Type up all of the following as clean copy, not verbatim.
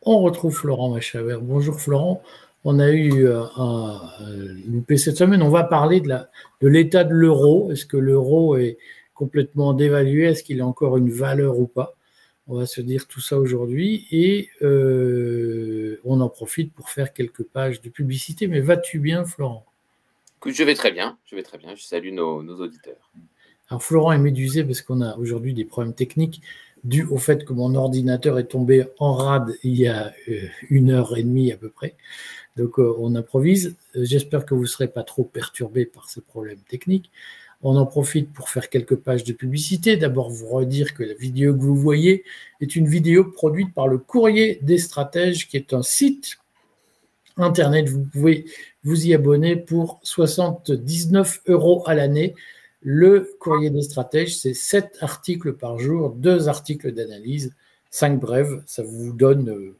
On retrouve Florent Machabert. Bonjour Florent. On a eu loupé cette semaine. On va parler de l'état de l'euro. Est-ce que l'euro est complètement dévalué? Est-ce qu'il a encore une valeur ou pas? On va se dire tout ça aujourd'hui et on en profite pour faire quelques pages de publicité. Mais vas-tu bien, Florent? Écoute, je vais très bien, je salue nos auditeurs. Alors Florent est médusé parce qu'on a aujourd'hui des problèmes techniques dus au fait que mon ordinateur est tombé en rade il y a 1 heure et demie à peu près. Donc on improvise. J'espère que vous ne serez pas trop perturbés par ces problèmes techniques. On en profite pour faire quelques pages de publicité. D'abord, vous redire que la vidéo que vous voyez est une vidéo produite par le Courrier des Stratèges, qui est un site internet. Vous pouvez vous y abonner pour 79 € à l'année. Le Courrier des Stratèges, c'est 7 articles par jour, 2 articles d'analyse, 5 brèves. Ça vous donne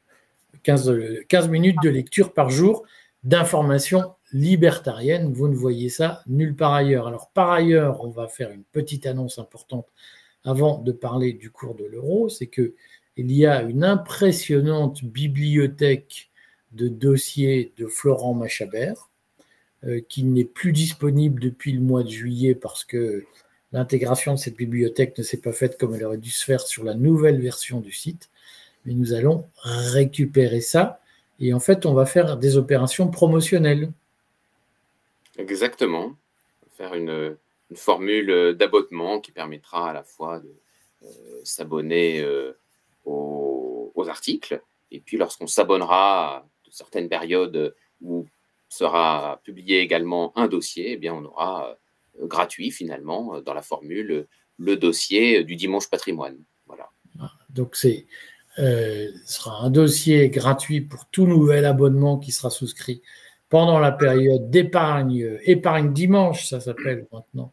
15 minutes de lecture par jour d'informations libertariennes. Vous ne voyez ça nulle part ailleurs. Alors, par ailleurs, on va faire une petite annonce importante avant de parler du cours de l'euro. C'est qu'il y a une impressionnante bibliothèque de dossiers de Florent Machabert qui n'est plus disponible depuis le mois de juillet parce que l'intégration de cette bibliothèque ne s'est pas faite comme elle aurait dû se faire sur la nouvelle version du site. Mais nous allons récupérer ça et en fait, on va faire des opérations promotionnelles. Exactement. Faire une formule d'abonnement qui permettra à la fois de s'abonner aux articles et puis lorsqu'on s'abonnera à certaines périodes où sera publié également un dossier, eh bien on aura gratuit finalement dans la formule le dossier du dimanche patrimoine. Voilà. Donc ce sera un dossier gratuit pour tout nouvel abonnement qui sera souscrit pendant la période d'épargne, épargne dimanche, ça s'appelle maintenant.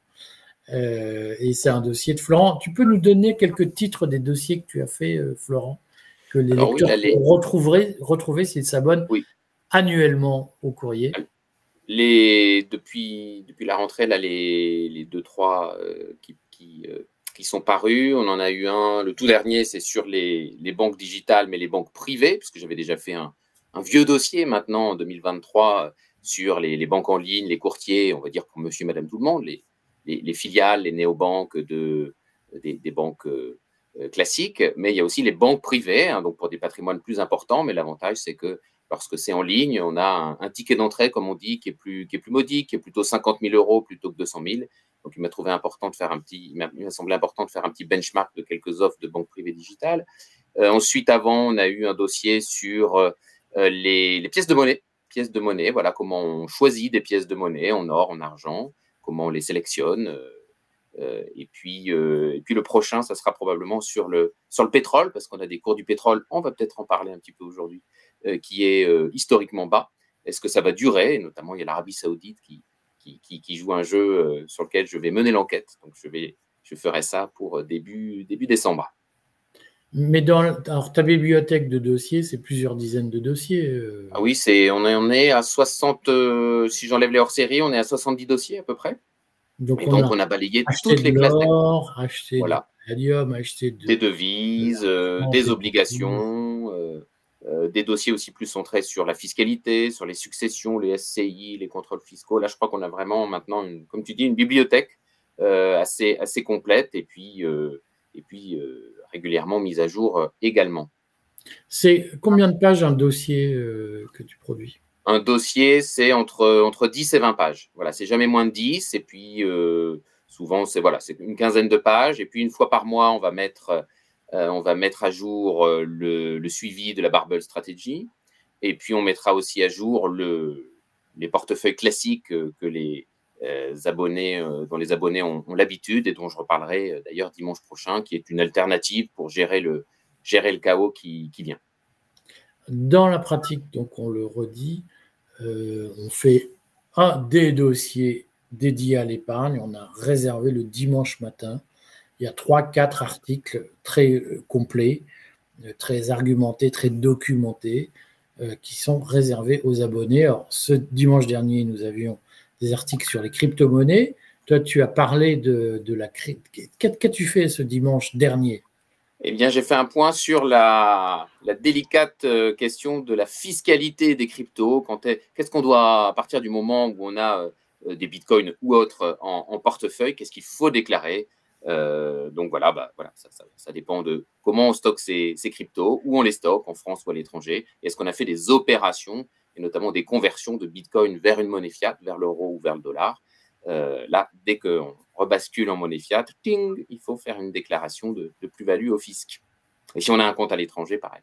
Et c'est un dossier de Florent. Tu peux nous donner quelques titres des dossiers que tu as fait, Florent, que les lecteurs pourront retrouver s'ils s'abonnent annuellement au courrier? Depuis la rentrée, là, les 2-3 qui sont parus. On en a eu un, le tout dernier, c'est sur les banques digitales, mais les banques privées, puisque j'avais déjà fait un vieux dossier maintenant en 2023 sur les banques en ligne, les courtiers, on va dire pour monsieur, madame, tout le monde, les filiales, les néobanques des banques classiques, mais il y a aussi les banques privées, hein, donc pour des patrimoines plus importants, mais l'avantage, c'est que lorsque c'est en ligne, on a un ticket d'entrée, comme on dit, qui est plus modique, qui est plutôt 50 000 € plutôt que 200 000. Donc, il m'a semblé important de faire un petit benchmark de quelques offres de banques privées digitales. Ensuite, avant, on a eu un dossier sur les pièces de monnaie. Pièces de monnaie, voilà comment on choisit des pièces de monnaie en or, en argent, comment on les sélectionne. Et puis le prochain, ça sera probablement sur le pétrole, parce qu'on a des cours du pétrole, on va peut-être en parler un petit peu aujourd'hui, qui est historiquement bas. Est-ce que ça va durer? Et notamment, il y a l'Arabie Saoudite qui joue un jeu sur lequel je vais mener l'enquête. Donc, je ferai ça pour début décembre. Mais alors, ta bibliothèque de dossiers, c'est plusieurs dizaines de dossiers. Ah oui, on est à 60, si j'enlève les hors-série, on est à 70 dossiers à peu près. Donc, on a balayé toutes les classes. Acheter de l'allium, acheter des devises, des obligations, des dossiers aussi plus centrés sur la fiscalité, sur les successions, les SCI, les contrôles fiscaux. Là, je crois qu'on a vraiment maintenant, comme tu dis, une bibliothèque assez complète et puis régulièrement mise à jour également. C'est combien de pages un dossier que tu produis? Un dossier, c'est entre 10 et 20 pages. Voilà, c'est jamais moins de 10. Et puis, souvent, c'est une quinzaine de pages. Et puis, une fois par mois, on va mettre à jour le suivi de la Barbell Strategy. Et puis, on mettra aussi à jour les portefeuilles classiques que les abonnés, dont les abonnés ont l'habitude et dont je reparlerai d'ailleurs dimanche prochain, qui est une alternative pour gérer le chaos qui vient. Dans la pratique, donc on le redit, on fait des dossiers dédiés à l'épargne. On a réservé le dimanche matin. Il y a 3-4 articles très complets, très argumentés, très documentés, qui sont réservés aux abonnés. Alors, ce dimanche dernier, nous avions des articles sur les crypto-monnaies. Toi, tu as parlé de la crypto. Qu'as-tu fait ce dimanche dernier? Eh bien, j'ai fait un point sur la délicate question de la fiscalité des cryptos. Qu'est-ce qu'on doit, à partir du moment où on a des bitcoins ou autres en portefeuille, qu'est-ce qu'il faut déclarer? Donc voilà, ça dépend de comment on stocke ces cryptos, où on les stocke, en France ou à l'étranger. Est-ce qu'on a fait des opérations, et notamment des conversions de bitcoin vers une monnaie fiat, vers l'euro ou vers le dollar? Là, dès qu'on rebascule en monnaie fiat, ting, il faut faire une déclaration de plus-value au fisc. Et si on a un compte à l'étranger, pareil.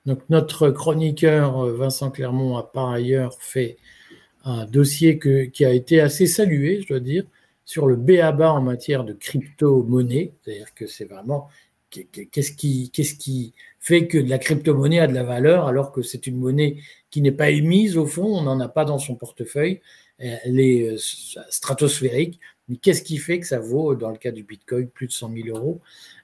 Donc, notre chroniqueur Vincent Clermont a par ailleurs fait un dossier qui a été assez salué, je dois dire, sur le b.a.-ba en matière de crypto-monnaie. C'est-à-dire que c'est vraiment qu'est-ce qui fait que de la crypto-monnaie a de la valeur alors que c'est une monnaie qui n'est pas émise au fond, on n'en a pas dans son portefeuille, elle est stratosphérique. Mais qu'est-ce qui fait que ça vaut, dans le cas du Bitcoin, plus de 100 000 euros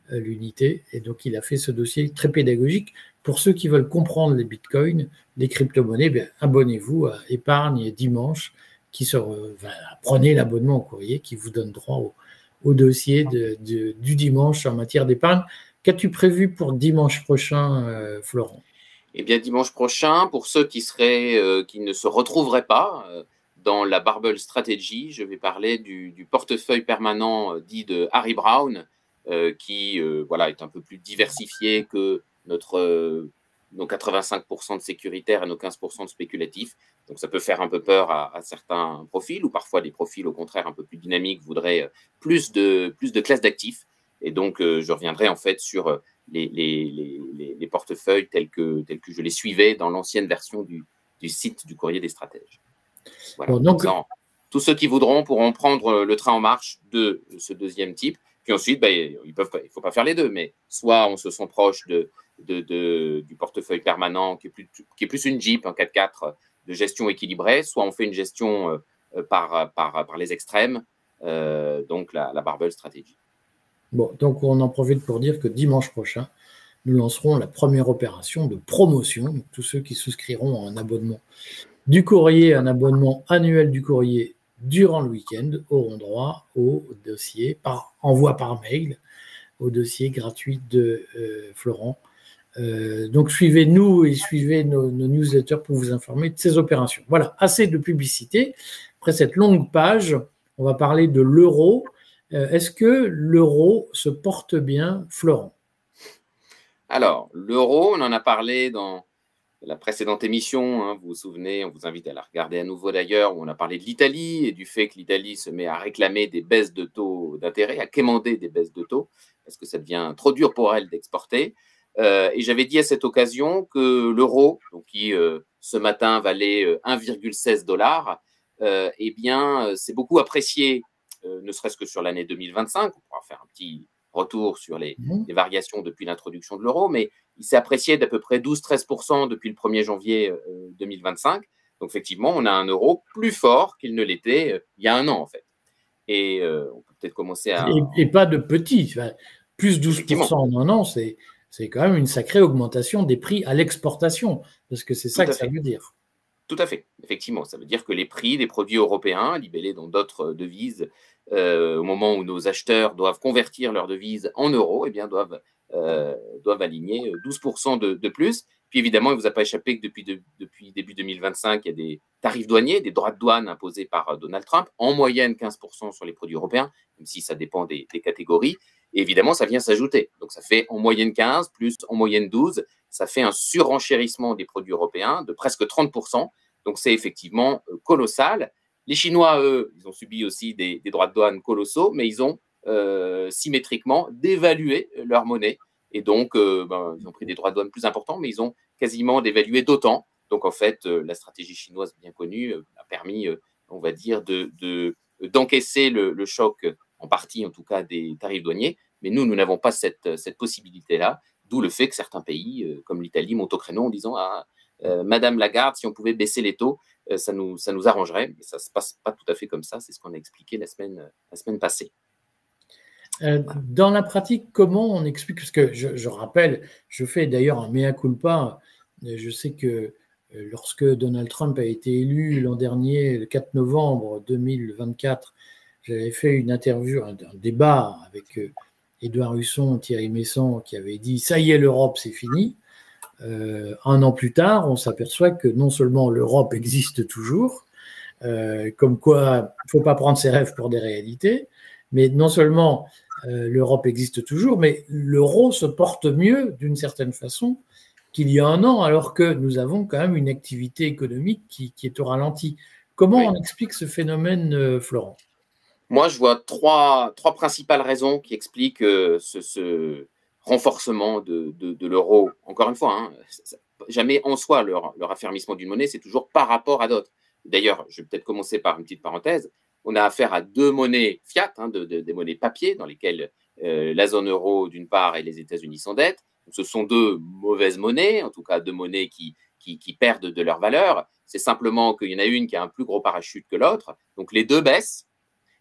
l'unité? Et donc, il a fait ce dossier très pédagogique. Pour ceux qui veulent comprendre les bitcoins, les crypto-monnaies, bien, abonnez-vous à Épargne Dimanche, prenez l'abonnement au courrier qui vous donne droit au dossier du dimanche en matière d'épargne. Qu'as-tu prévu pour dimanche prochain, Florent? Eh bien, dimanche prochain, pour ceux qui ne se retrouveraient pas dans la Barbell Strategy, je vais parler du portefeuille permanent dit de Harry Brown, qui est un peu plus diversifié que nos 85% de sécuritaires et nos 15% de spéculatifs. Donc, ça peut faire un peu peur à certains profils, ou parfois des profils, au contraire, un peu plus dynamiques, voudraient plus de classes d'actifs. Et donc, je reviendrai en fait sur les portefeuilles tels que je les suivais dans l'ancienne version du site du Courrier des Stratèges. Voilà. Bon, donc, tous ceux qui voudront pourront prendre le train en marche de ce deuxième type. Puis ensuite, il ne faut pas faire les deux, mais soit on se sent proche du portefeuille permanent qui est plus une Jeep, un 4x4 de gestion équilibrée, soit on fait une gestion par les extrêmes, donc la Barbell Strategy. Bon, donc on en profite pour dire que dimanche prochain, nous lancerons la première opération de promotion. Donc, tous ceux qui souscriront à un abonnement du courrier, un abonnement annuel du courrier durant le week-end, auront droit au dossier envoi par mail, au dossier gratuit de Florent. Donc suivez-nous et suivez nos newsletters pour vous informer de ces opérations. Voilà, assez de publicité. Après cette longue page, on va parler de l'euro. Est-ce que l'euro se porte bien, Florent? Alors, l'euro, on en a parlé dans la précédente émission, hein, vous vous souvenez, on vous invite à la regarder à nouveau d'ailleurs, où on a parlé de l'Italie et du fait que l'Italie se met à réclamer des baisses de taux d'intérêt, à quémander des baisses de taux, parce que ça devient trop dur pour elle d'exporter. Et j'avais dit à cette occasion que l'euro, qui ce matin valait 1,16 $, eh bien, c'est beaucoup apprécié, ne serait-ce que sur l'année 2025. On pourra faire un petit retour sur les variations depuis l'introduction de l'euro, mais il s'est apprécié d'à peu près 12-13% depuis le 1er janvier 2025. Donc, effectivement, on a un euro plus fort qu'il ne l'était il y a un an, en fait. Et on peut peut-être commencer à… Et pas de petit. Plus 12% en un an, c'est quand même une sacrée augmentation des prix à l'exportation, parce que c'est ça que ça veut dire. Tout à fait, effectivement. Ça veut dire que les prix des produits européens, libellés dans d'autres devises, au moment où nos acheteurs doivent convertir leurs devises en euros, eh bien, doivent aligner 12% de plus. Puis évidemment, il ne vous a pas échappé que depuis début 2025, il y a des tarifs douaniers, des droits de douane imposés par Donald Trump, en moyenne 15% sur les produits européens, même si ça dépend des catégories. Et évidemment, ça vient s'ajouter. Donc, ça fait en moyenne 15 plus en moyenne 12. Ça fait un surenchérissement des produits européens de presque 30%. Donc, c'est effectivement colossal. Les Chinois, eux, ils ont subi aussi des droits de douane colossaux, mais ils ont symétriquement dévalué leur monnaie. Et donc, ils ont pris des droits de douane plus importants, mais ils ont quasiment dévalué d'autant. Donc, en fait, la stratégie chinoise bien connue a permis, on va dire, d'encaisser le choc, en partie en tout cas, des tarifs douaniers. Mais nous n'avons pas cette possibilité-là, d'où le fait que certains pays, comme l'Italie, montent au créneau en disant Madame Lagarde, si on pouvait baisser les taux, ça nous arrangerait. Mais ça ne se passe pas tout à fait comme ça. C'est ce qu'on a expliqué la semaine passée. Dans la pratique, comment on explique, parce que je rappelle, je fais d'ailleurs un mea culpa, je sais que lorsque Donald Trump a été élu l'an dernier, le 4 novembre 2024, j'avais fait une interview, un débat avec Édouard Husson, Thierry Meyssan, qui avait dit « ça y est, l'Europe, c'est fini ». Un an plus tard, on s'aperçoit que non seulement l'Europe existe toujours, comme quoi il ne faut pas prendre ses rêves pour des réalités, mais non seulement l'Europe existe toujours, mais l'euro se porte mieux d'une certaine façon qu'il y a un an, alors que nous avons quand même une activité économique qui est au ralenti. Comment on explique ce phénomène, Florent? Moi, je vois trois principales raisons qui expliquent ce renforcement de l'euro. Encore une fois, hein, jamais en soi le raffermissement d'une monnaie, c'est toujours par rapport à d'autres. D'ailleurs, je vais peut-être commencer par une petite parenthèse. On a affaire à deux monnaies fiat, hein, des monnaies papier, dans lesquelles la zone euro d'une part et les États-Unis s'endettent. Ce sont deux mauvaises monnaies, en tout cas deux monnaies qui perdent de leur valeur. C'est simplement qu'il y en a une qui a un plus gros parachute que l'autre. Donc les deux baissent.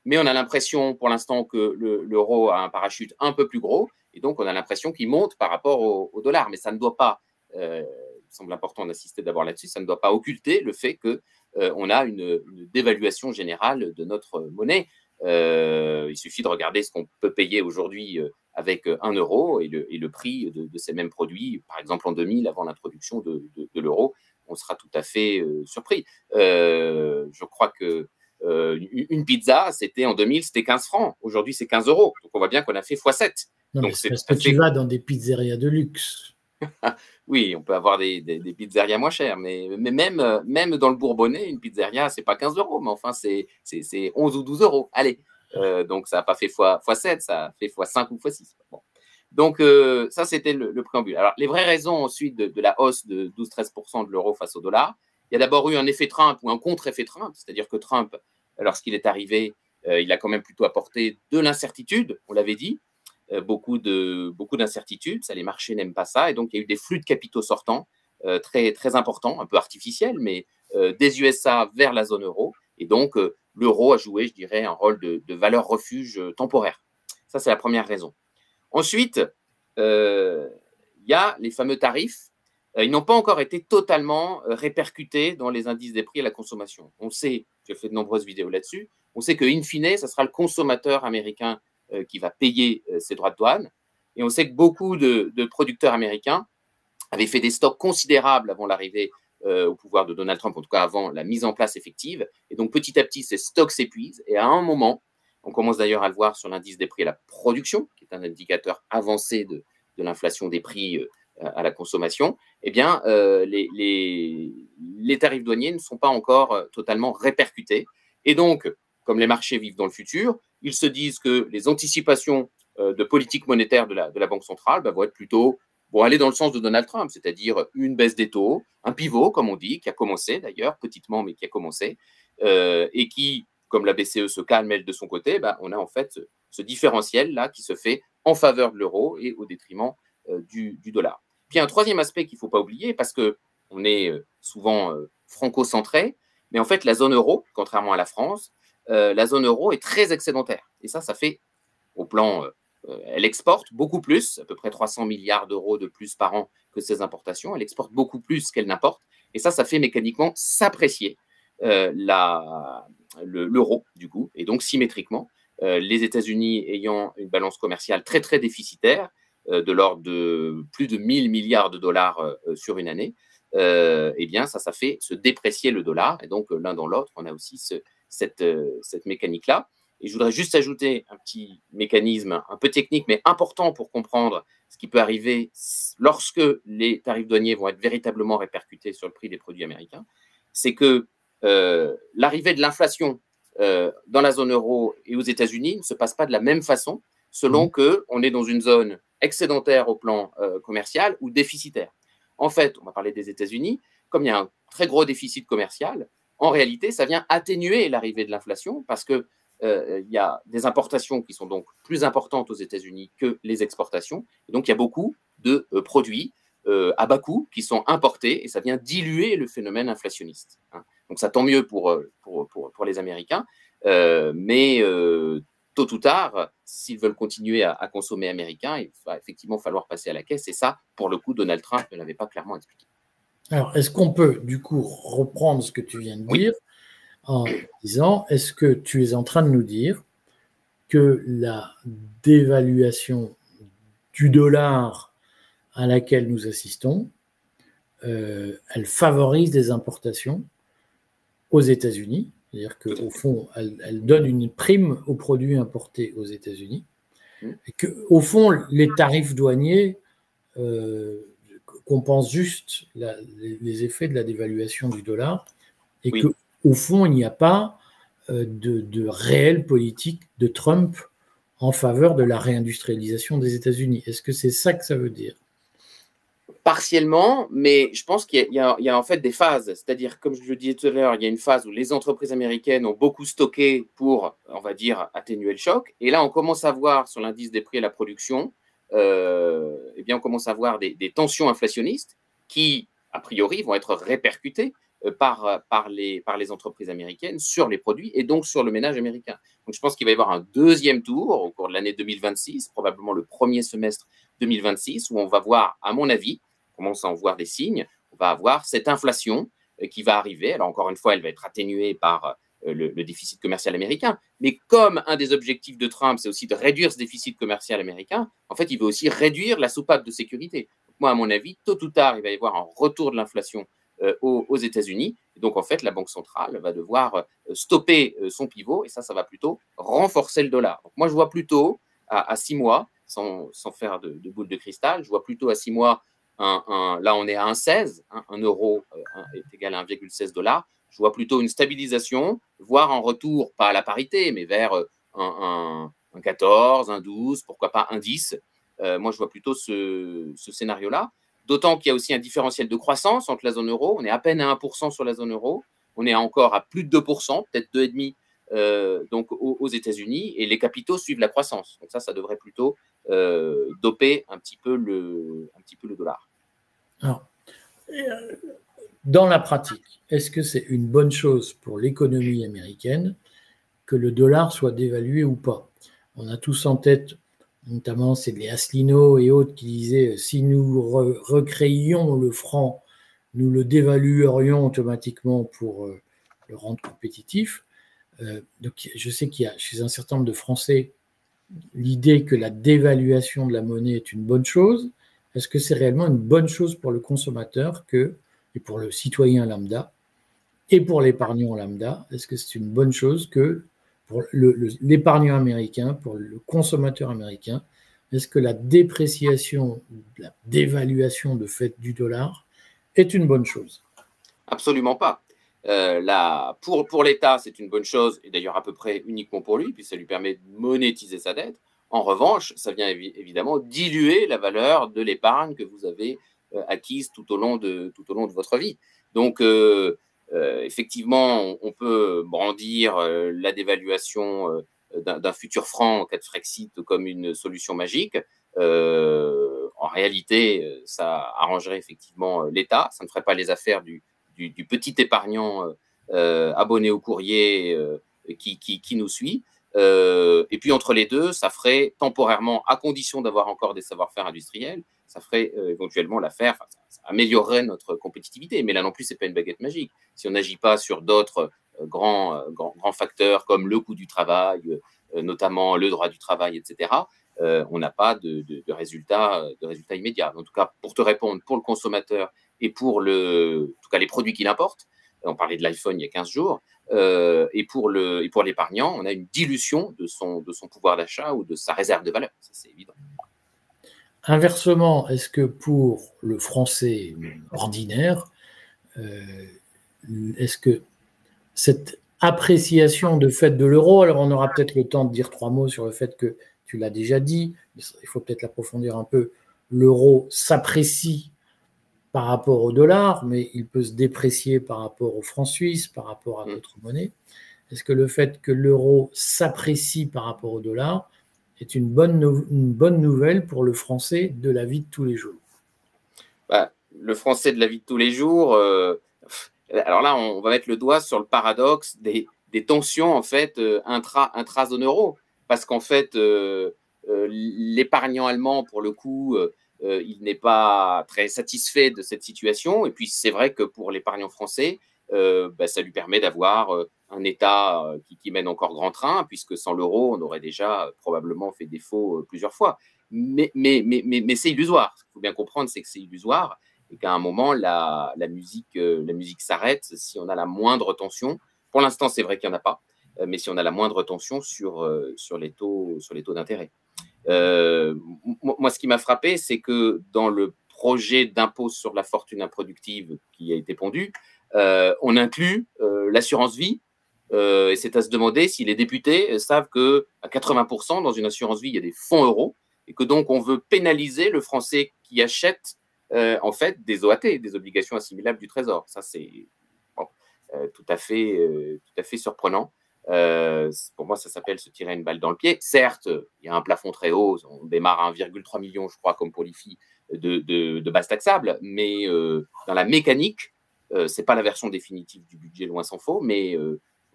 Mais on a l'impression pour l'instant que l'euro a un parachute un peu plus gros, et donc on a l'impression qu'il monte par rapport au dollar. Mais ça ne doit pas, il me semble important d'insister d'abord là-dessus, ça ne doit pas occulter le fait qu'on a une dévaluation générale de notre monnaie. Il suffit de regarder ce qu'on peut payer aujourd'hui avec 1 euro et le prix de ces mêmes produits. Par exemple, en 2000, avant l'introduction de l'euro, on sera tout à fait surpris. Je crois que une pizza, en 2000, c'était 15 francs. Aujourd'hui, c'est 15 euros. Donc, on voit bien qu'on a fait x7. Non, donc, c'est parce que tu vas dans des pizzerias de luxe. Oui, on peut avoir des pizzerias moins chères, mais même dans le Bourbonnais, une pizzeria, c'est pas 15 euros, mais enfin, c'est 11 ou 12 euros. Allez, donc ça n'a pas fait x7, ça a fait x5 ou x6. Bon. Donc, ça, c'était le préambule. Alors, les vraies raisons ensuite de la hausse de 12-13% de l'euro face au dollar, il y a d'abord eu un effet Trump ou un contre-effet Trump, c'est-à-dire que Trump, lorsqu'il est arrivé, il a quand même plutôt apporté de l'incertitude, on l'avait dit, beaucoup d'incertitudes, ça, les marchés n'aiment pas ça, et donc il y a eu des flux de capitaux sortants très, très importants, un peu artificiels, mais des USA vers la zone euro, et donc l'euro a joué, je dirais, un rôle de valeur refuge temporaire. Ça, c'est la première raison. Ensuite, il y a les fameux tarifs. Ils n'ont pas encore été totalement répercutés dans les indices des prix à la consommation. On sait, j'ai fait de nombreuses vidéos là-dessus, on sait qu'in fine, ce sera le consommateur américain qui va payer ses droits de douane. Et on sait que beaucoup de producteurs américains avaient fait des stocks considérables avant l'arrivée au pouvoir de Donald Trump, en tout cas avant la mise en place effective. Et donc, petit à petit, ces stocks s'épuisent. Et à un moment, on commence d'ailleurs à le voir sur l'indice des prix à la production, qui est un indicateur avancé de l'inflation des prix à la consommation, eh bien, les tarifs douaniers ne sont pas encore totalement répercutés. Et donc, comme les marchés vivent dans le futur, ils se disent que les anticipations de politique monétaire de la Banque centrale vont être plutôt aller dans le sens de Donald Trump, c'est-à-dire une baisse des taux, un pivot, comme on dit, qui a commencé d'ailleurs, petitement, mais qui a commencé, et qui, comme la BCE se calme, elle, de son côté, on a en fait ce différentiel-là qui se fait en faveur de l'euro et au détriment du dollar. Puis un troisième aspect qu'il ne faut pas oublier, parce qu'on est souvent franco-centré, mais en fait, la zone euro, contrairement à la France, la zone euro est très excédentaire. Et ça fait, au plan, elle exporte beaucoup plus, à peu près 300 milliards d'euros de plus par an que ses importations. Elle exporte beaucoup plus qu'elle n'importe. Et ça fait mécaniquement s'apprécier l'euro, du coup, et donc symétriquement. Les États-Unis ayant une balance commerciale très, très déficitaire, de l'ordre de plus de 1000 milliards de dollars sur une année, eh bien, ça fait se déprécier le dollar. Et donc, l'un dans l'autre, on a aussi cette mécanique-là. Et je voudrais juste ajouter un petit mécanisme un peu technique, mais important pour comprendre ce qui peut arriver lorsque les tarifs douaniers vont être véritablement répercutés sur le prix des produits américains. C'est que l'arrivée de l'inflation dans la zone euro et aux États-Unis ne se passe pas de la même façon selon qu'on est dans une zone excédentaire au plan commercial ou déficitaire. En fait, on va parler des États-Unis, comme il y a un très gros déficit commercial, en réalité, ça vient atténuer l'arrivée de l'inflation parce que il y a des importations qui sont donc plus importantes aux États-Unis que les exportations. Et donc, il y a beaucoup de produits à bas coût qui sont importés et ça vient diluer le phénomène inflationniste. Hein. Donc, ça tant mieux pour les Américains, mais tôt ou tard, s'ils veulent continuer à consommer américain, il va effectivement falloir passer à la caisse. Et ça, pour le coup, Donald Trump ne l'avait pas clairement expliqué. Alors, est-ce qu'on peut, du coup, reprendre ce que tu viens de dire en disant, est-ce que tu es en train de nous dire que la dévaluation du dollar à laquelle nous assistons, elle favorise des importations aux États-Unis, c'est-à-dire qu'au fond, elle donne une prime aux produits importés aux États-Unis, et qu'au fond, les tarifs douaniers compensent juste les effets de la dévaluation du dollar, et Oui. qu'au fond, il n'y a pas de réelle politique de Trump en faveur de la réindustrialisation des États-Unis. Est-ce que c'est ça que ça veut dire? Partiellement, mais je pense qu'il y a en fait des phases. C'est-à-dire, comme je le disais tout à l'heure, il y a une phase où les entreprises américaines ont beaucoup stocké pour, on va dire, atténuer le choc. Et là, on commence à voir sur l'indice des prix à la production, eh bien, on commence à voir des tensions inflationnistes qui, a priori, vont être répercutées par les entreprises américaines sur les produits et donc sur le ménage américain. Donc, je pense qu'il va y avoir un deuxième tour au cours de l'année 2026, probablement le premier semestre 2026, où on va voir, à mon avis, on commence à en voir des signes, on va avoir cette inflation qui va arriver. Alors, encore une fois, elle va être atténuée par le déficit commercial américain. Mais comme un des objectifs de Trump, c'est aussi de réduire ce déficit commercial américain, en fait, il veut aussi réduire la soupape de sécurité. Donc, moi, à mon avis, tôt ou tard, il va y avoir un retour de l'inflation aux États-Unis. Et donc, en fait, la Banque centrale va devoir stopper son pivot. Et ça va plutôt renforcer le dollar. Donc, moi, je vois plutôt à 6 mois, sans faire de boule de cristal, je vois plutôt à 6 mois, là on est à 1,16, 1 euro est égal à 1,16 $. Je vois plutôt une stabilisation, voire un retour, pas à la parité, mais vers un 14, un 12, pourquoi pas un 10. Moi, je vois plutôt ce scénario-là. D'autant qu'il y a aussi un différentiel de croissance entre la zone euro. On est à peine à 1% sur la zone euro. On est encore à plus de 2%, peut-être 2,5%, donc aux États-Unis, et les capitaux suivent la croissance. Donc ça devrait plutôt doper un petit peu le dollar. Alors, dans la pratique, est-ce que c'est une bonne chose pour l'économie américaine que le dollar soit dévalué ou pas? On a tous en tête, notamment c'est les Asselineau et autres qui disaient si nous recréions le franc, nous le dévaluerions automatiquement pour le rendre compétitif. Donc je sais qu'il y a chez un certain nombre de Français l'idée que la dévaluation de la monnaie est une bonne chose. Est-ce que c'est réellement une bonne chose pour le consommateur et pour le citoyen lambda et pour l'épargnant lambda? Est-ce que c'est une bonne chose que pour l'épargnant américain, pour le consommateur américain, est-ce que la dépréciation, la dévaluation de fait du dollar est une bonne chose? Absolument pas. Pour l'État, c'est une bonne chose, et d'ailleurs à peu près uniquement pour lui, puis ça lui permet de monétiser sa dette. En revanche, ça vient évidemment diluer la valeur de l'épargne que vous avez acquise tout au long de votre vie. Donc, effectivement, on peut brandir la dévaluation d'un futur franc en cas de Frexit comme une solution magique. En réalité, ça arrangerait effectivement l'État, ça ne ferait pas les affaires du petit épargnant abonné au courrier qui nous suit. Et puis entre les deux, ça ferait temporairement, à condition d'avoir encore des savoir-faire industriels, ça ferait éventuellement l'affaire, ça améliorerait notre compétitivité. Mais là non plus, ce n'est pas une baguette magique. Si on n'agit pas sur d'autres grands facteurs comme le coût du travail, notamment le droit du travail, etc., on n'a pas de résultats immédiats. En tout cas, pour te répondre, pour le consommateur et pour en tout cas les produits qu'il importe, on parlait de l'iPhone il y a 15 jours, et pour l'épargnant, on a une dilution de son pouvoir d'achat ou de sa réserve de valeur, ça c'est évident. Inversement, est-ce que pour le français ordinaire, est-ce que cette appréciation de fait de l'euro, alors on aura peut-être le temps de dire 3 mots sur le fait que tu l'as déjà dit, il faut peut-être l'approfondir un peu, l'euro s'apprécie par rapport au dollar, mais il peut se déprécier par rapport au franc suisse, par rapport à d'autres monnaies. Est-ce que le fait que l'euro s'apprécie par rapport au dollar est une bonne nouvelle pour le français de la vie de tous les jours? Le français de la vie de tous les jours, alors là, on va mettre le doigt sur le paradoxe des tensions en fait intra-zone euro. Parce qu'en fait, l'épargnant allemand, pour le coup, il n'est pas très satisfait de cette situation. Et puis, c'est vrai que pour l'épargnant français, ça lui permet d'avoir un État qui mène encore grand train, puisque sans l'euro, on aurait déjà probablement fait défaut plusieurs fois. Mais c'est illusoire. Ce qu'il faut bien comprendre, c'est que c'est illusoire et qu'à un moment, la musique s'arrête si on a la moindre tension. Pour l'instant, c'est vrai qu'il n'y en a pas, mais si on a la moindre tension sur les taux d'intérêt. Moi, ce qui m'a frappé, c'est que dans le projet d'impôt sur la fortune improductive qui a été pondu, on inclut l'assurance vie. Et c'est à se demander si les députés savent qu'à 80%, dans une assurance vie, il y a des fonds euros et que donc on veut pénaliser le Français qui achète en fait des OAT, des obligations assimilables du Trésor. Ça, c'est bon, tout à fait surprenant. Pour moi, ça s'appelle se tirer une balle dans le pied. Certes, il y a un plafond très haut, on démarre à 1,3 million, je crois, comme pour l'IFI, de base taxable, mais dans la mécanique, ce n'est pas la version définitive du budget, loin s'en faut, mais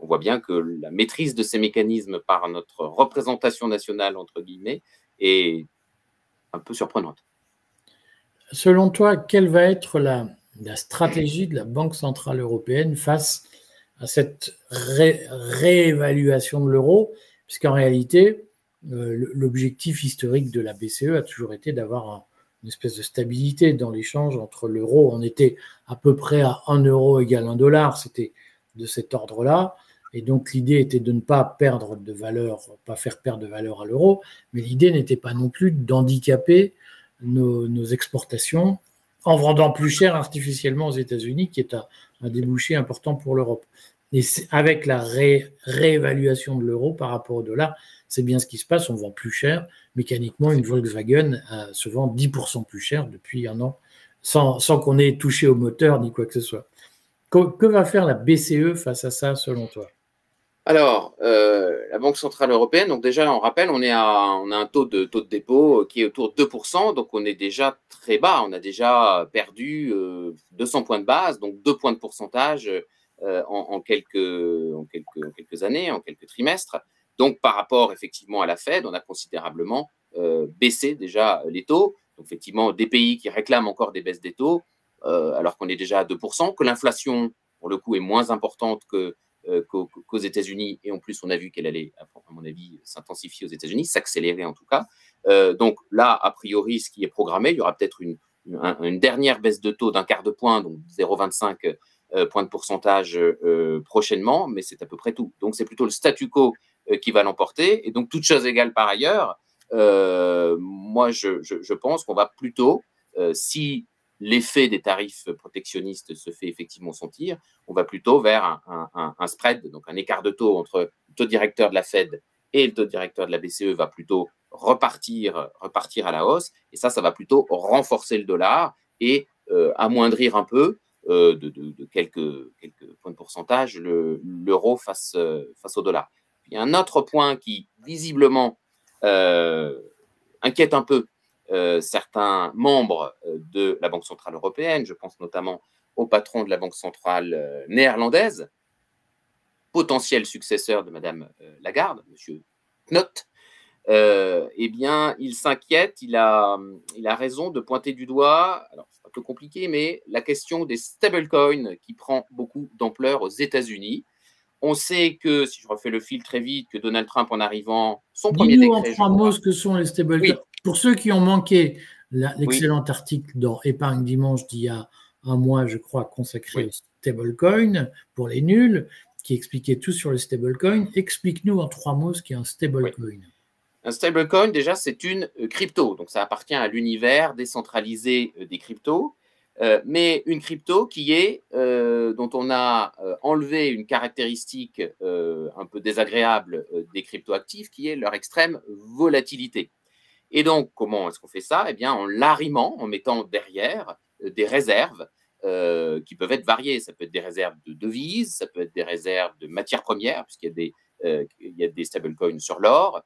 on voit bien que la maîtrise de ces mécanismes par notre représentation nationale, entre guillemets, est un peu surprenante. Selon toi, quelle va être la stratégie de la Banque centrale européenne face à cette réévaluation de l'euro, puisqu'en réalité, l'objectif historique de la BCE a toujours été d'avoir une espèce de stabilité dans l'échange entre l'euro. On était à peu près à 1 euro égale 1 dollar, c'était de cet ordre-là. Et donc, l'idée était de ne pas perdre de valeur, pas faire perdre de valeur à l'euro, mais l'idée n'était pas non plus d'handicaper nos exportations en vendant plus cher artificiellement aux États-Unis, qui est un débouché important pour l'Europe. Et avec la réévaluation de l'euro par rapport au dollar, c'est bien ce qui se passe, on vend plus cher. Mécaniquement, une Volkswagen se vend 10% plus cher depuis un an, sans qu'on ait touché au moteur ni quoi que ce soit. Que va faire la BCE face à ça, selon toi? Alors, la Banque centrale européenne, donc déjà, on rappelle, on a un taux de dépôt qui est autour de 2%, donc on est déjà très bas. On a déjà perdu 200 points de base, donc 2 points de pourcentage en quelques années, en quelques trimestres. Donc, par rapport effectivement à la Fed, on a considérablement baissé déjà les taux. Donc, effectivement, des pays qui réclament encore des baisses des taux, alors qu'on est déjà à 2%, que l'inflation, pour le coup, est moins importante qu'aux États-Unis, et en plus on a vu qu'elle allait, à mon avis, s'intensifier aux États-Unis, s'accélérer en tout cas. Donc là, a priori, ce qui est programmé, il y aura peut-être une dernière baisse de taux d'un quart de point, donc 0,25 points de pourcentage prochainement, mais c'est à peu près tout. Donc c'est plutôt le statu quo qui va l'emporter, et donc toute chose égale par ailleurs, moi je pense qu'on va plutôt, si l'effet des tarifs protectionnistes se fait effectivement sentir, on va plutôt vers un spread, donc un écart de taux entre le taux directeur de la Fed et le taux directeur de la BCE va plutôt repartir à la hausse, et ça va plutôt renforcer le dollar et amoindrir un peu de quelques points de pourcentage l'euro face au dollar. Il y a un autre point qui visiblement inquiète un peu certains membres de la Banque centrale européenne, je pense notamment au patron de la Banque centrale néerlandaise, potentiel successeur de Madame Lagarde, Monsieur Knot, eh bien, il s'inquiète, il a raison de pointer du doigt, alors c'est un peu compliqué, mais la question des stablecoins qui prend beaucoup d'ampleur aux États-Unis. On sait que, si je refais le fil très vite, que Donald Trump, en arrivant, son premier décret… Dis-nous en 3 mots ce que sont les stablecoins. Oui. Pour ceux qui ont manqué l'excellent article dans Épargne Dimanche d'il y a un mois, je crois, consacré aux stablecoins pour les nuls, qui expliquait tout sur les stablecoins, explique-nous en 3 mots ce qu'est un stablecoin. Oui. Un stablecoin, déjà, c'est une crypto. Donc, ça appartient à l'univers décentralisé des cryptos. Mais une crypto qui est, dont on a enlevé une caractéristique un peu désagréable des cryptoactifs, qui est leur extrême volatilité. Et donc, comment est-ce qu'on fait ça? Eh bien, en l'arrimant, en mettant derrière des réserves qui peuvent être variées. Ça peut être des réserves de devises, ça peut être des réserves de matières premières, puisqu'il y a des stablecoins sur l'or,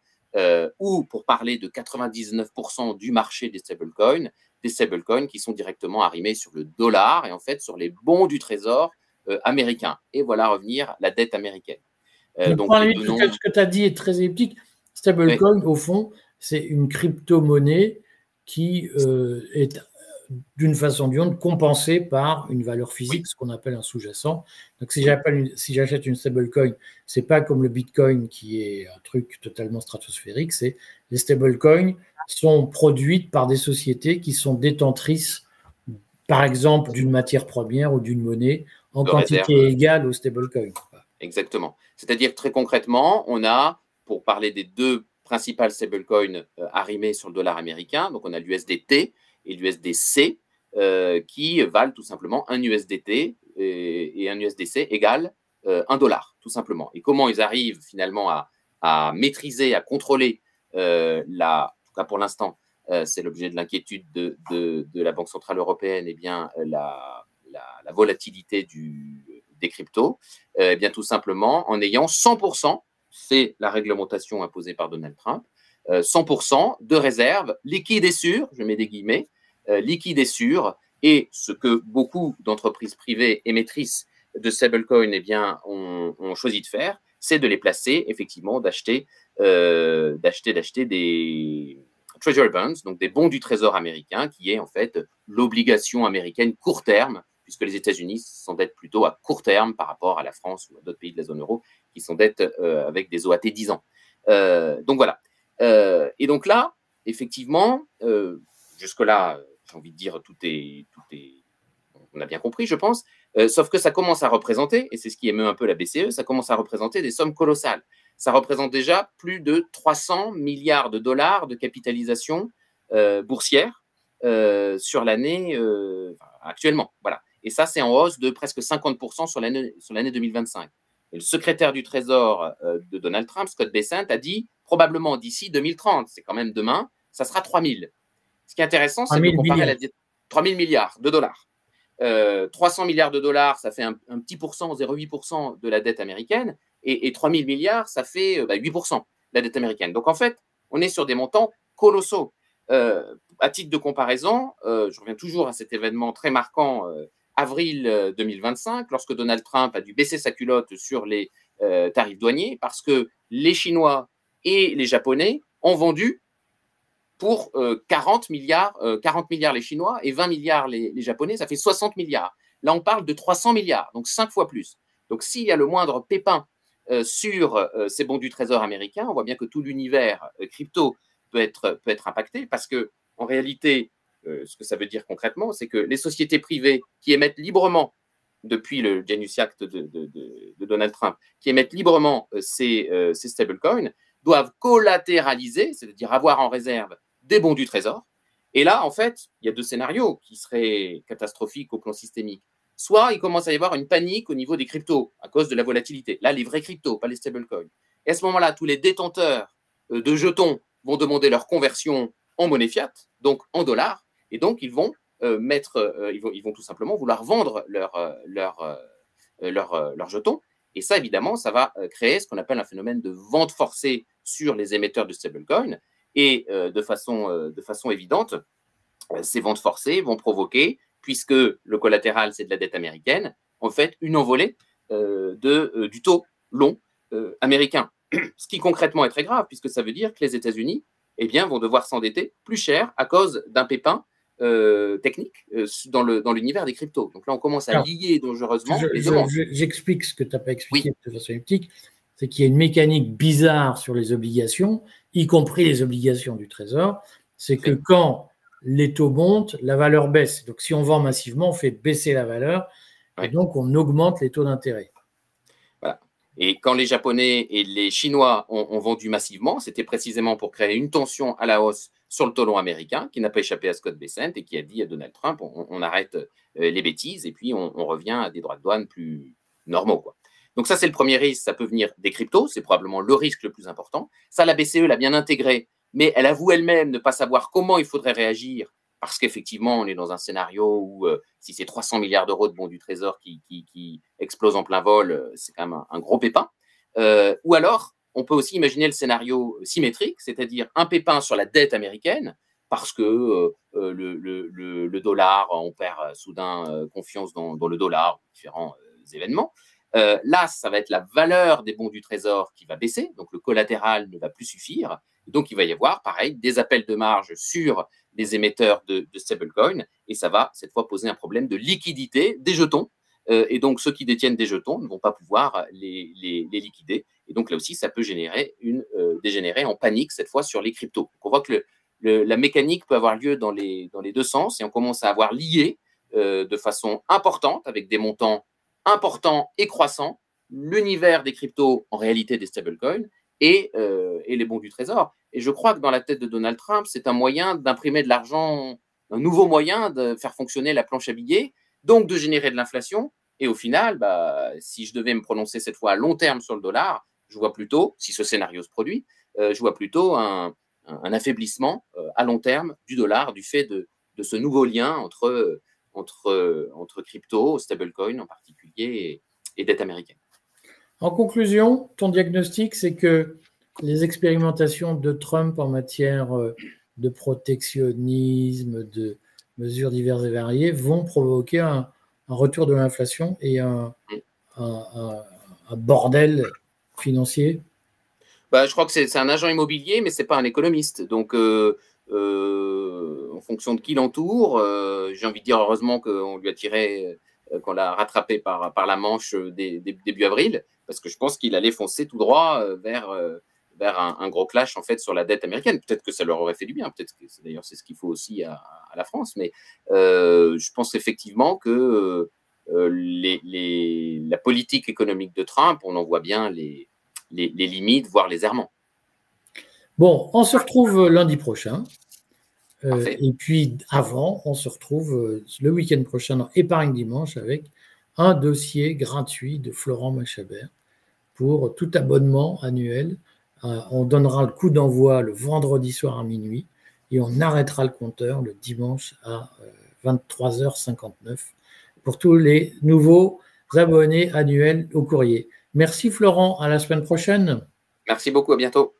ou pour parler de 99% du marché des stablecoins qui sont directement arrimés sur le dollar et en fait sur les bons du trésor américain. Et voilà revenir la dette américaine. Donc, ce que tu as dit est très elliptique. Stablecoin, oui, au fond, c'est une crypto-monnaie qui est d'une façon ou d'une autre compensé par une valeur physique, ce qu'on appelle un sous-jacent. Donc si j'achète une stablecoin, c'est pas comme le Bitcoin qui est un truc totalement stratosphérique, c'est les stablecoins sont produites par des sociétés qui sont détentrices, par exemple, d'une matière première ou d'une monnaie en quantité égale aux stablecoins. Exactement. C'est-à-dire, très concrètement, on a, pour parler des deux principales stablecoins arrimées sur le dollar américain, donc on a l'USDT et l'USDC, qui valent tout simplement un USDT et un USDC égale $1, tout simplement. Et comment ils arrivent finalement à maîtriser, à contrôler en tout cas pour l'instant, c'est l'objet de l'inquiétude de la Banque Centrale Européenne, eh bien, la volatilité des cryptos, eh bien, tout simplement en ayant 100%, c'est la réglementation imposée par Donald Trump, 100% de réserves liquides et sûres, je mets des guillemets, liquides et sûres, et ce que beaucoup d'entreprises privées émettrices de stablecoins eh bien, ont choisi de faire, c'est de les placer, effectivement, d'acheter des Treasury Bonds, donc des bons du Trésor américain, qui est en fait l'obligation américaine court terme, puisque les États-Unis s'endettent plutôt à court terme par rapport à la France ou à d'autres pays de la zone euro qui s'endettent avec des OAT 10 ans. Donc voilà. Et donc là, effectivement, jusque-là, j'ai envie de dire, on a bien compris, je pense, sauf que ça commence à représenter, et c'est ce qui émeut un peu la BCE, ça commence à représenter des sommes colossales. Ça représente déjà plus de 300 milliards de dollars de capitalisation boursière sur l'année actuellement. Voilà. Et ça, c'est en hausse de presque 50% sur l'année 2025. Et le secrétaire du Trésor de Donald Trump, Scott Bessent, a dit probablement d'ici 2030, c'est quand même demain, ça sera 3 000. Ce qui est intéressant, c'est de comparer la 3 000 milliards de dollars. 300 milliards de dollars, ça fait un petit pourcent, 0,8% de la dette américaine, et 3 000 milliards, ça fait 8% de la dette américaine. Donc en fait, on est sur des montants colossaux. À titre de comparaison, je reviens toujours à cet événement très marquant, avril 2025, lorsque Donald Trump a dû baisser sa culotte sur les tarifs douaniers, parce que les Chinois et les Japonais ont vendu pour 40 milliards les Chinois et 20 milliards les Japonais, ça fait 60 milliards. Là, on parle de 300 milliards, donc 5 fois plus. Donc, s'il y a le moindre pépin sur ces bons du Trésor américain, on voit bien que tout l'univers crypto peut être impacté, parce que en réalité, ce que ça veut dire concrètement, c'est que les sociétés privées qui émettent librement, depuis le Genius Act de Donald Trump, qui émettent librement ces stablecoins, doivent collatéraliser, c'est-à-dire avoir en réserve des bons du Trésor. Et là, en fait, il y a deux scénarios qui seraient catastrophiques au plan systémique. Soit il commence à y avoir une panique au niveau des cryptos à cause de la volatilité. Là, les vrais cryptos, pas les stablecoins. Et à ce moment-là, tous les détenteurs de jetons vont demander leur conversion en monnaie fiat, donc en dollars, et donc ils vont ils vont tout simplement vouloir vendre leurs jetons. Et ça, évidemment, ça va créer ce qu'on appelle un phénomène de vente forcée sur les émetteurs de stablecoins. Et de façon évidente, ces ventes forcées vont provoquer, puisque le collatéral, c'est de la dette américaine, en fait, une envolée du taux long américain. Ce qui concrètement est très grave, puisque ça veut dire que les États-Unis eh bien, vont devoir s'endetter plus cher à cause d'un pépin technique dans l'univers des cryptos. Donc là, on commence à lier dangereusement les demandes. J'explique ce que tu n'as pas expliqué de façon elliptique, c'est qu'il y a une mécanique bizarre sur les obligations, y compris les obligations du Trésor, c'est que quand les taux montent, la valeur baisse. Donc si on vend massivement, on fait baisser la valeur, et donc on augmente les taux d'intérêt. Voilà. Et quand les Japonais et les Chinois ont vendu massivement, c'était précisément pour créer une tension à la hausse sur le taux long américain, qui n'a pas échappé à Scott Bessent et qui a dit à Donald Trump, on arrête les bêtises et puis on revient à des droits de douane plus normaux, quoi. Donc ça, c'est le premier risque, ça peut venir des cryptos, c'est probablement le risque le plus important. Ça, la BCE l'a bien intégré, mais elle avoue elle-même ne pas savoir comment il faudrait réagir, parce qu'effectivement, on est dans un scénario où si c'est 300 milliards d'euros de bons du Trésor qui explosent en plein vol, c'est quand même un gros pépin. Ou alors, on peut aussi imaginer le scénario symétrique, c'est-à-dire un pépin sur la dette américaine, parce que le dollar, on perd soudain confiance dans le dollar, différents événements. Là, ça va être la valeur des bons du trésor qui va baisser, donc le collatéral ne va plus suffire. Donc, il va y avoir, pareil, des appels de marge sur les émetteurs de stablecoin, et ça va cette fois poser un problème de liquidité des jetons. Et donc, ceux qui détiennent des jetons ne vont pas pouvoir les liquider. Et donc, là aussi, ça peut dégénérer en panique, cette fois, sur les cryptos. Donc, on voit que la mécanique peut avoir lieu dans les deux sens, et on commence à avoir lié de façon importante, avec des montants importants et croissants, l'univers des cryptos, en réalité des stablecoins, et les bons du trésor. Et je crois que dans la tête de Donald Trump, c'est un moyen d'imprimer de l'argent, un nouveau moyen de faire fonctionner la planche à billets, donc de générer de l'inflation. Et au final, si je devais me prononcer cette fois à long terme sur le dollar, je vois plutôt, si ce scénario se produit, je vois plutôt un affaiblissement à long terme du dollar du fait de ce nouveau lien entre crypto, stablecoin en particulier, et dette américaine. En conclusion, ton diagnostic, c'est que les expérimentations de Trump en matière de protectionnisme, de mesures diverses et variées, vont provoquer un retour de l'inflation et un bordel financier? Je crois que c'est un agent immobilier, mais ce n'est pas un économiste. Donc, en fonction de qui l'entoure, j'ai envie de dire heureusement qu'on lui a tiré, qu'on l'a rattrapé par la manche début avril, parce que je pense qu'il allait foncer tout droit vers un gros clash en fait sur la dette américaine. Peut-être que ça leur aurait fait du bien, peut-être que d'ailleurs c'est ce qu'il faut aussi à la France, mais je pense effectivement que la politique économique de Trump, on en voit bien les limites, voire les errements. Bon, on se retrouve lundi prochain. Et puis avant, on se retrouve le week-end prochain dans Épargne Dimanche avec un dossier gratuit de Florent Machabert pour tout abonnement annuel. On donnera le coup d'envoi le vendredi soir à minuit et on arrêtera le compteur le dimanche à 23h59 pour tous les nouveaux abonnés annuels au courrier. Merci Florent, à la semaine prochaine. Merci beaucoup, à bientôt.